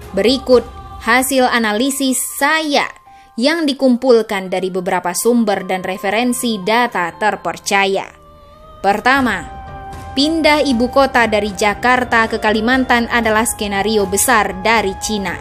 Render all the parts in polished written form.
Berikut hasil analisis saya yang dikumpulkan dari beberapa sumber dan referensi data terpercaya. Pertama, pindah ibu kota dari Jakarta ke Kalimantan adalah skenario besar dari Cina.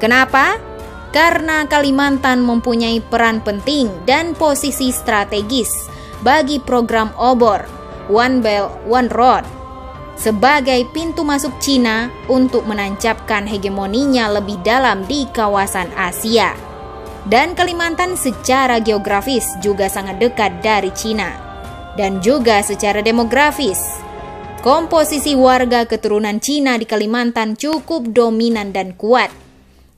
Kenapa? Karena Kalimantan mempunyai peran penting dan posisi strategis bagi program obor One Belt One Road sebagai pintu masuk Cina untuk menancapkan hegemoninya lebih dalam di kawasan Asia. Dan Kalimantan secara geografis juga sangat dekat dari Cina. Dan juga secara demografis, komposisi warga keturunan Cina di Kalimantan cukup dominan dan kuat.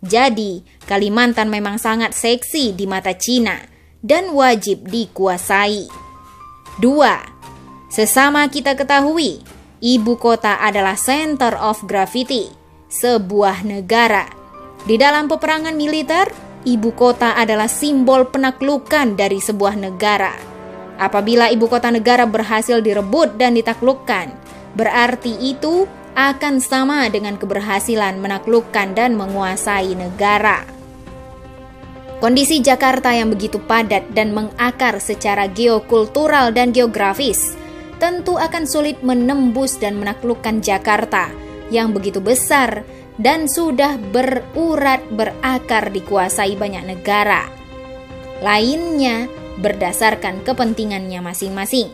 Jadi, Kalimantan memang sangat seksi di mata Cina dan wajib dikuasai. 2. Sesama kita ketahui, ibu kota adalah center of gravity sebuah negara. Di dalam peperangan militer, ibu kota adalah simbol penaklukan dari sebuah negara. Apabila ibu kota negara berhasil direbut dan ditaklukkan, berarti itu akan sama dengan keberhasilan menaklukkan dan menguasai negara. Kondisi Jakarta yang begitu padat dan mengakar secara geokultural dan geografis tentu akan sulit menembus dan menaklukkan Jakarta yang begitu besar dan sudah berurat berakar dikuasai banyak negara lainnya berdasarkan kepentingannya masing-masing.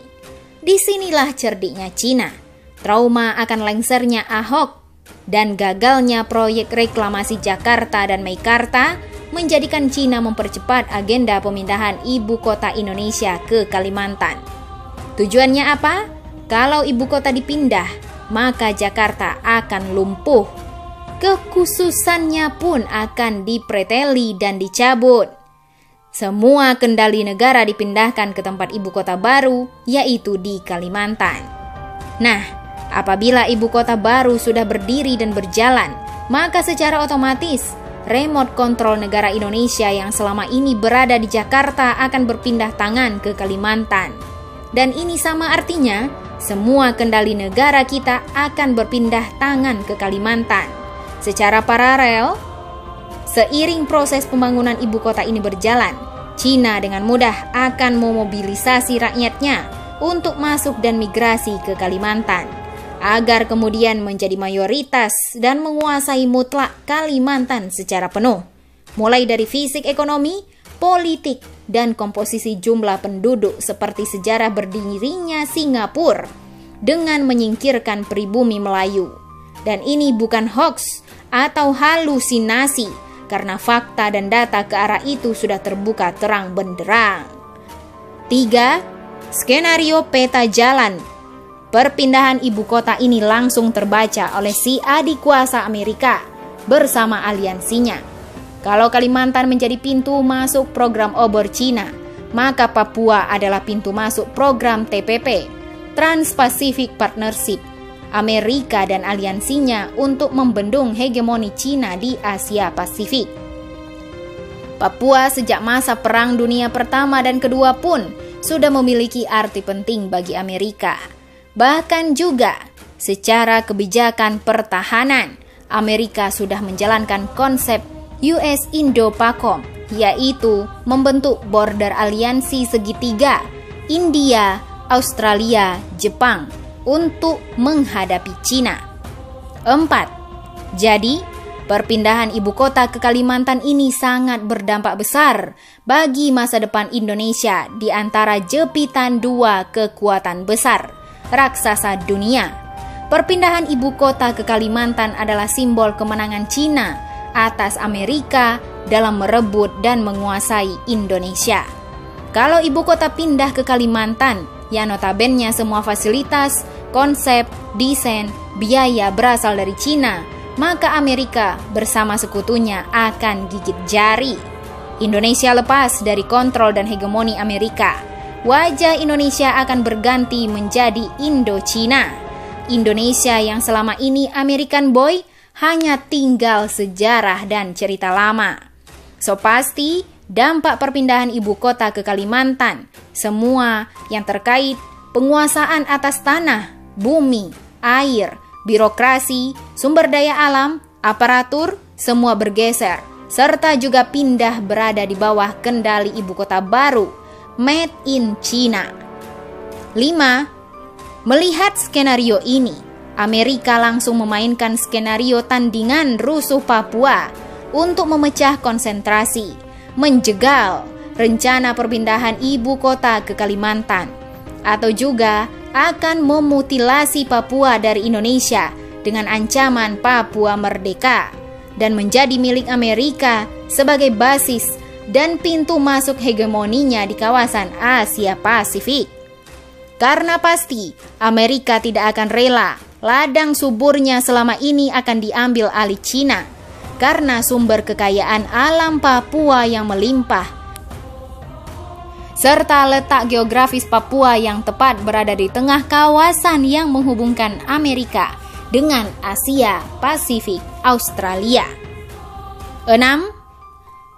Disinilah cerdiknya Cina. Trauma akan lengsernya Ahok dan gagalnya proyek reklamasi Jakarta dan Meikarta menjadikan Cina mempercepat agenda pemindahan ibu kota Indonesia ke Kalimantan. Tujuannya apa? Kalau ibu kota dipindah, maka Jakarta akan lumpuh. Kekhususannya pun akan dipreteli dan dicabut. Semua kendali negara dipindahkan ke tempat ibu kota baru, yaitu di Kalimantan. Nah, apabila ibu kota baru sudah berdiri dan berjalan, maka secara otomatis remote kontrol negara Indonesia yang selama ini berada di Jakarta akan berpindah tangan ke Kalimantan. Dan ini sama artinya, semua kendali negara kita akan berpindah tangan ke Kalimantan. Secara paralel, seiring proses pembangunan ibu kota ini berjalan, Cina dengan mudah akan memobilisasi rakyatnya untuk masuk dan migrasi ke Kalimantan, agar kemudian menjadi mayoritas dan menguasai mutlak Kalimantan secara penuh, mulai dari fisik ekonomi, politik, dan komposisi jumlah penduduk seperti sejarah berdirinya Singapura dengan menyingkirkan pribumi Melayu. Dan ini bukan hoax atau halusinasi, karena fakta dan data ke arah itu sudah terbuka terang benderang. 3. Skenario peta jalan perpindahan ibu kota ini langsung terbaca oleh si adik kuasa Amerika bersama aliansinya. Kalau Kalimantan menjadi pintu masuk program obor Cina, maka Papua adalah pintu masuk program TPP, Trans-Pacific Partnership, Amerika dan aliansinya untuk membendung hegemoni Cina di Asia Pasifik. Papua sejak masa Perang Dunia Pertama dan Kedua pun sudah memiliki arti penting bagi Amerika. Bahkan juga secara kebijakan pertahanan, Amerika sudah menjalankan konsep US Indo-PACOM, yaitu membentuk border aliansi segitiga India, Australia, Jepang untuk menghadapi Cina. 4. Jadi, perpindahan ibu kota ke Kalimantan ini sangat berdampak besar bagi masa depan Indonesia di antara jepitan dua kekuatan besar raksasa dunia. Perpindahan ibu kota ke Kalimantan adalah simbol kemenangan Cina atas Amerika dalam merebut dan menguasai Indonesia. Kalau ibu kota pindah ke Kalimantan, yang notabene semua fasilitas, konsep, desain, biaya berasal dari Cina, maka Amerika bersama sekutunya akan gigit jari. Indonesia lepas dari kontrol dan hegemoni Amerika. Wajah Indonesia akan berganti menjadi Indo-Cina. Indonesia yang selama ini American boy hanya tinggal sejarah dan cerita lama. So pasti dampak perpindahan ibu kota ke Kalimantan, semua yang terkait penguasaan atas tanah, bumi, air, birokrasi, sumber daya alam, Aparatur semua bergeser, serta juga pindah berada di bawah kendali ibu kota baru, Made in China. 5. Melihat skenario ini, Amerika langsung memainkan skenario tandingan rusuh Papua untuk memecah konsentrasi, menjegal rencana perpindahan ibu kota ke Kalimantan, atau juga akan memutilasi Papua dari Indonesia dengan ancaman Papua merdeka dan menjadi milik Amerika sebagai basis dan pintu masuk hegemoninya di kawasan Asia Pasifik. Karena pasti Amerika tidak akan rela ladang suburnya selama ini akan diambil alih Cina karena sumber kekayaan alam Papua yang melimpah serta letak geografis Papua yang tepat berada di tengah kawasan yang menghubungkan Amerika dengan Asia Pasifik Australia. 6.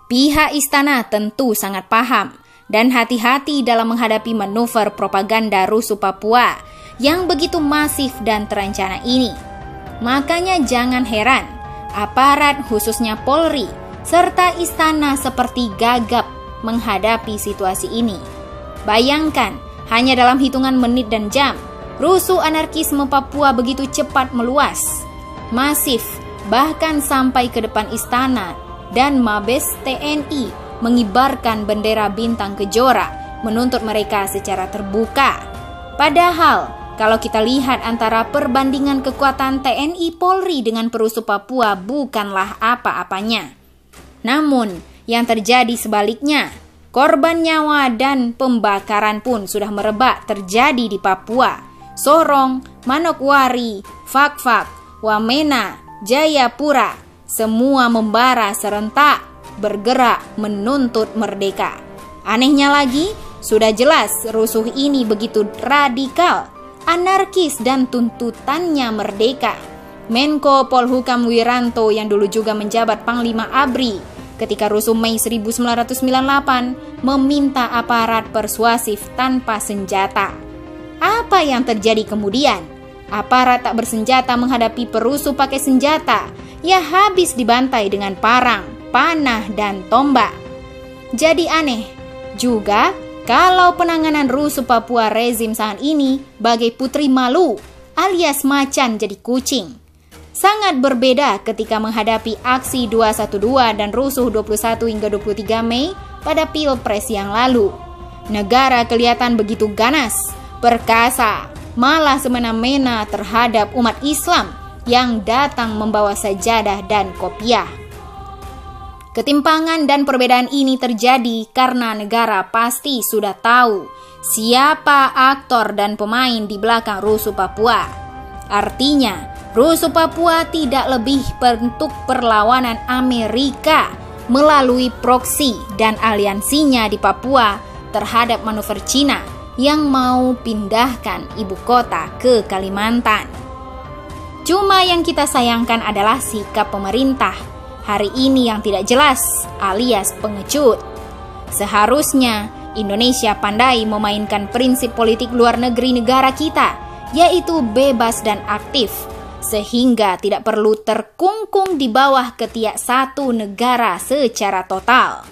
Pihak istana tentu sangat paham dan hati-hati dalam menghadapi manuver propaganda rusuh Papua yang begitu masif dan terencana ini. Makanya jangan heran, aparat khususnya Polri serta istana seperti gagap menghadapi situasi ini. Bayangkan, hanya dalam hitungan menit dan jam, rusuh anarkisme Papua begitu cepat meluas, masif, bahkan sampai ke depan istana, dan Mabes TNI mengibarkan bendera bintang kejora menuntut mereka secara terbuka. Padahal, kalau kita lihat antara perbandingan kekuatan TNI Polri dengan perusuh Papua bukanlah apa-apanya. Namun, yang terjadi sebaliknya, korban nyawa dan pembakaran pun sudah merebak terjadi di Papua, Sorong, Manokwari, Fakfak, Wamena, Jayapura, semua membara serentak bergerak menuntut merdeka. Anehnya lagi, sudah jelas rusuh ini begitu radikal, anarkis dan tuntutannya merdeka. Menko Polhukam Wiranto yang dulu juga menjabat Panglima ABRI ketika rusuh Mei 1998 meminta aparat persuasif tanpa senjata. Apa yang terjadi kemudian? Aparat tak bersenjata menghadapi perusuh pakai senjata, ya habis dibantai dengan parang, panah, dan tombak. Jadi aneh juga kalau penanganan rusuh Papua rezim saat ini bagai putri malu alias macan jadi kucing. Sangat berbeda ketika menghadapi aksi 212 dan rusuh 21 hingga 23 Mei pada Pilpres yang lalu. Negara kelihatan begitu ganas, perkasa, malah semena-mena terhadap umat Islam yang datang membawa sajadah dan kopiah. Ketimpangan dan perbedaan ini terjadi karena negara pasti sudah tahu siapa aktor dan pemain di belakang rusuh Papua. Artinya, rusuh Papua tidak lebih bentuk perlawanan Amerika melalui proksi dan aliansinya di Papua terhadap manuver Cina yang mau pindahkan ibu kota ke Kalimantan. Cuma yang kita sayangkan adalah sikap pemerintah hari ini yang tidak jelas alias pengecut. Seharusnya Indonesia pandai memainkan prinsip politik luar negeri negara kita, yaitu bebas dan aktif, sehingga tidak perlu terkungkung di bawah ketiak satu negara secara total.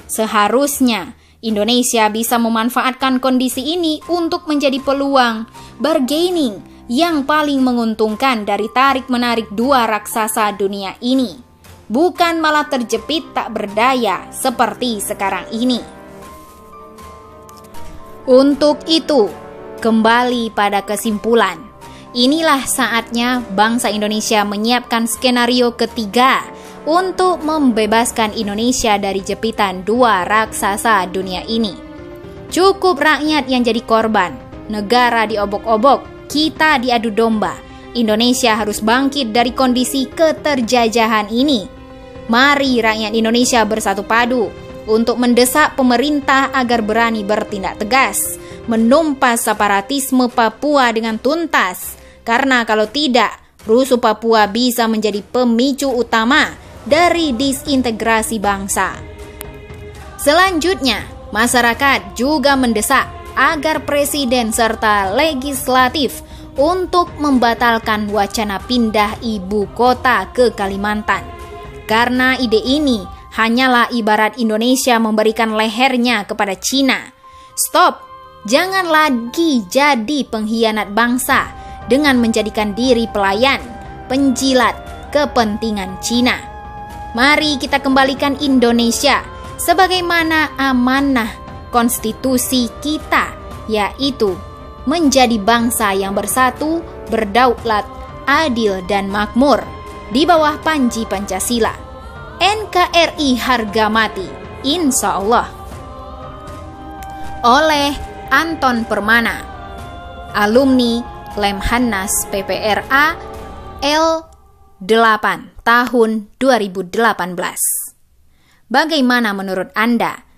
Seharusnya Indonesia bisa memanfaatkan kondisi ini untuk menjadi peluang bargaining yang paling menguntungkan dari tarik-menarik dua raksasa dunia ini, bukan malah terjepit tak berdaya seperti sekarang ini. Untuk itu, kembali pada kesimpulan, inilah saatnya bangsa Indonesia menyiapkan skenario ketiga untuk membebaskan Indonesia dari jepitan dua raksasa dunia ini. Cukup rakyat yang jadi korban, negara diobok-obok, kita diadu domba. Indonesia harus bangkit dari kondisi keterjajahan ini. Mari rakyat Indonesia bersatu padu untuk mendesak pemerintah agar berani bertindak tegas, menumpas separatisme Papua dengan tuntas. Karena kalau tidak, rusuh Papua bisa menjadi pemicu utama dari disintegrasi bangsa. Selanjutnya, masyarakat juga mendesak agar presiden serta legislatif untuk membatalkan wacana pindah ibu kota ke Kalimantan. Karena ide ini hanyalah ibarat Indonesia memberikan lehernya kepada Cina. Stop, jangan lagi jadi pengkhianat bangsa dengan menjadikan diri pelayan, penjilat kepentingan Cina. Mari kita kembalikan Indonesia sebagaimana amanah konstitusi kita, yaitu menjadi bangsa yang bersatu, berdaulat, adil dan makmur di bawah panji Pancasila. NKRI harga mati, insya Allah. Oleh Anton Permana, alumni Lemhanas PPRA L8 tahun 2018. Bagaimana menurut Anda?